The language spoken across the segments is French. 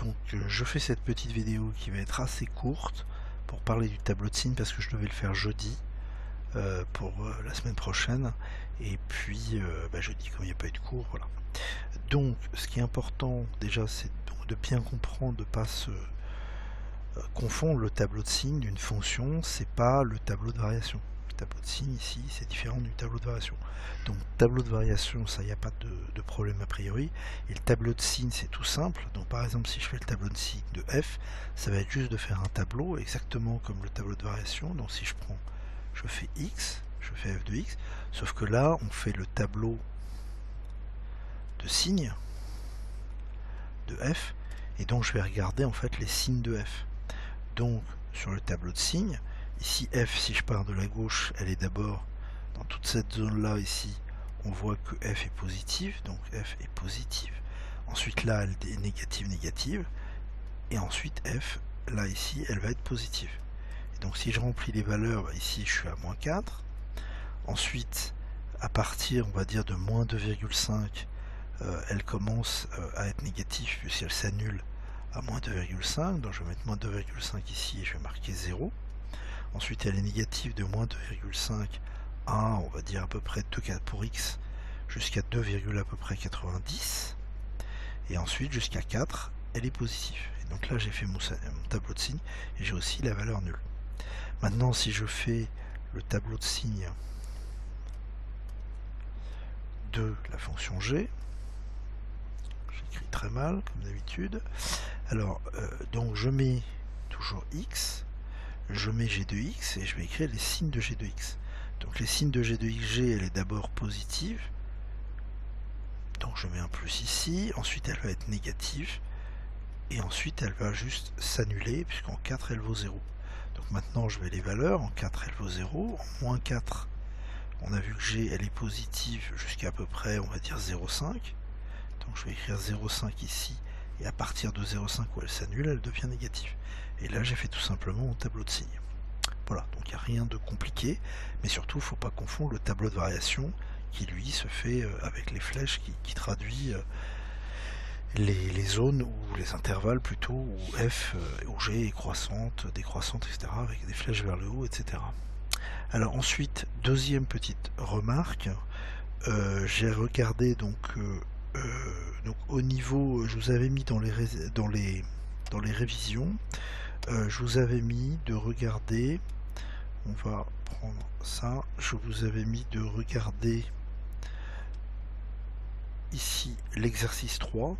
Donc je fais cette petite vidéo qui va être assez courte pour parler du tableau de signes parce que je devais le faire jeudi pour la semaine prochaine, et puis jeudi comme il n'y a pas eu de cours, voilà. Donc ce qui est important déjà, c'est de bien comprendre, de ne pas se confondre. Le tableau de signes d'une fonction, c'est pas le tableau de variation. Le tableau de signes ici, c'est différent du tableau de variation. Donc tableau de variation, ça, il n'y a pas de problème a priori. Et le tableau de signes, c'est tout simple. Donc par exemple, si je fais le tableau de signes de f, ça va être juste de faire un tableau exactement comme le tableau de variation. Donc si je fais x, je fais f de x, sauf que là, on fait le tableau de signes de f, et donc je vais regarder en fait les signes de f. Donc sur le tableau de signes, ici f, si je pars de la gauche, elle est d'abord dans toute cette zone là. Ici on voit que f est positive, donc f est positive. Ensuite là, elle est négative, négative, et ensuite f, là ici, elle va être positive. Et donc si je remplis les valeurs, ici je suis à moins 4. Ensuite, à partir, on va dire, de moins 2,5, elle commence à être négative puisqu'elle s'annule à moins 2,5. Donc je vais mettre moins 2,5 ici et je vais marquer 0. Ensuite, elle est négative de moins 2,5 à, on va dire, à peu près 2 pour x, jusqu'à 2, à peu près 90. Et ensuite, jusqu'à 4, elle est positive. Et donc là, j'ai fait mon tableau de signes et j'ai aussi la valeur nulle. Maintenant, si je fais le tableau de signes de la fonction g, j'écris très mal comme d'habitude. Alors donc je mets toujours x, je mets g de x et je vais écrire les signes de g de x. Donc les signes de g de x, g elle est d'abord positive, donc je mets un plus ici, ensuite elle va être négative, et ensuite elle va juste s'annuler puisqu'en 4 elle vaut 0. Donc maintenant je vais les valeurs, en 4 elle vaut 0, en moins 4 on a vu que g elle est positive jusqu'à peu près, on va dire 0,5. Donc je vais écrire 0,5 ici, et à partir de 0,5 où elle s'annule, elle devient négative. Et là j'ai fait tout simplement mon tableau de signes. Voilà, donc il n'y a rien de compliqué, mais surtout il ne faut pas confondre le tableau de variation qui lui se fait avec les flèches qui traduit les zones ou les intervalles plutôt où f, où g est croissante, décroissante, etc. avec des flèches vers le haut, etc. Alors ensuite, deuxième petite remarque, j'ai regardé donc au niveau, je vous avais mis dans les révisions, je vous avais mis de regarder, on va prendre ça, je vous avais mis de regarder ici l'exercice 3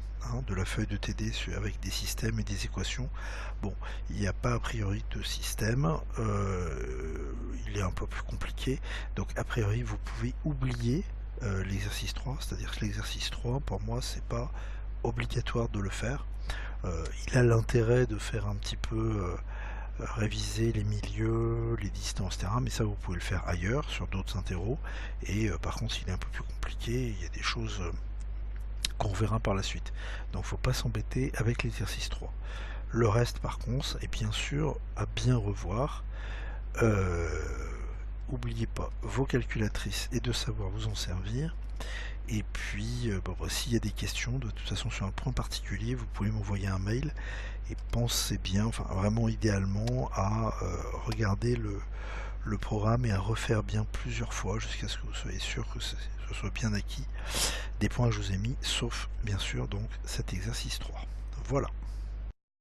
de la feuille de TD avec des systèmes et des équations. Bon, il n'y a pas a priori de système, il est un peu plus compliqué, donc a priori vous pouvez oublier l'exercice 3, c'est-à-dire que l'exercice 3 pour moi c'est pas obligatoire de le faire. Il a l'intérêt de faire un petit peu réviser les milieux, les distances, etc. Mais ça vous pouvez le faire ailleurs sur d'autres interros, et par contre il est un peu plus compliqué, il y a des choses qu'on verra par la suite. Donc faut pas s'embêter avec l'exercice 3. Le reste par contre est bien sûr à bien revoir. N'oubliez pas vos calculatrices et de savoir vous en servir. Et puis s'il y a des questions, de toute façon sur un point particulier, vous pouvez m'envoyer un mail, et pensez bien, enfin vraiment idéalement, à regarder le programme et à refaire bien plusieurs fois jusqu'à ce que vous soyez sûr que ce soit bien acquis des points que je vous ai mis, sauf bien sûr donc cet exercice 3. Voilà.